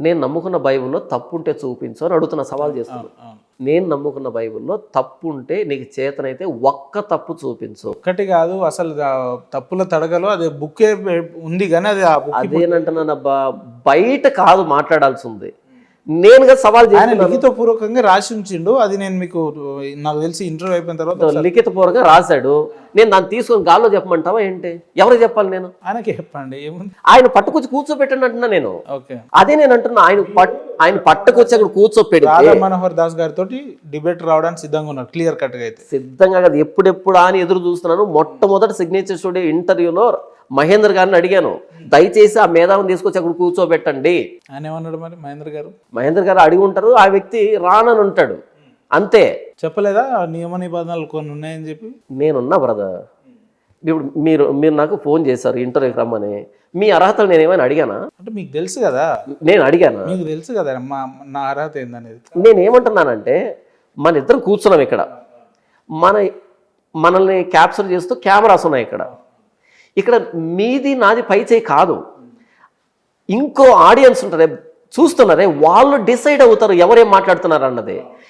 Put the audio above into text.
నేను నమ్ముకున్న బైబిల్లో తప్పు ఉంటే చూపించు అని అడుగుతున్న సవాల్ చేస్తున్నాను. నేను నమ్ముకున్న బైబిల్లో తప్పు ఉంటే నీకు చేతనైతే ఒక్క తప్పు చూపించు. ఒక్కటి కాదు అసలు తప్పుల తడగలో అది బుక్కే ఉంది కానీ అది ఆ బుక్ అదేనంటున్నానబ్బా, బయట కాదు మాట్లాడాల్సి ఉంది. నేనుగా సవాల్ ఆయన చేస్తున్నాను. లిఖితపూర్వకంగా రాసి ఉంచిండు. అది నేను మీకు నాకు తెలిసి ఇంటర్వ్యూ అయిపోయిన తర్వాత లిఖితపూర్వకంగా రాశాడు. నేను దాన్ని తీసుకొని గాల్లో చెప్పమంటావా ఏంటి? ఎవరికి చెప్పాలి నేను? ఆయనకి చెప్పండి ఏముంది. ఆయన పట్టుకొచ్చి కూర్చోబెట్టండి అంటున్నా నేను. ఓకే, అదే నేను అంటున్నా. ఆయన పట్టుకొచ్చి అక్కడ కూర్చోపెడితే రాధా మనోహర్ దాస్ గారితో డిబేట్ రావడానికి సిద్ధంగా ఉన్నారు. క్లియర్ కట్ గా అయితే సిద్ధంగా కదా, ఎప్పుడెప్పుడు అని ఎదురు చూస్తున్నాను. మొట్టమొదటి సిగ్నేచర్ స్టూడియో ఇంటర్వ్యూలో మహేందర్ గారిని అడిగాను, దయచేసి ఆ మేధావిని తీసుకొచ్చి అక్కడ కూర్చోబెట్టండి. ఆయన ఏమన్నాడు మరి మహేందర్ గారు అడిగి ఉంటారు, ఆ వ్యక్తి రానని ఉంటాడు అంతే. చెప్పలేదా నియమ నిబంధనలు కొన్ని ఉన్నాయని చెప్పి? నేనున్నా బ్రదర్. ఇప్పుడు మీరు నాకు ఫోన్ చేశారు ఇంటర్వ్యూకి రమ్మని. మీ అర్హతలు నేను ఏమైనా అడిగానా? అంటే మీకు తెలుసు కదా, నేను అడిగానా? మీకు తెలుసు కదా నా అర్హత ఏందనేది. నేను ఏమంటున్నానంటే, మన ఇద్దరం కూర్చున్నాం ఇక్కడ, మనల్ని క్యాప్చర్ చేస్తూ కెమెరాస్ ఉన్నాయి ఇక్కడ మీది నాది పై చేయి కాదు. ఇంకో ఆడియన్స్ ఉంటారే, చూస్తున్నారే, వాళ్ళు డిసైడ్ అవుతారు ఎవరేం మాట్లాడుతున్నారు అన్నది.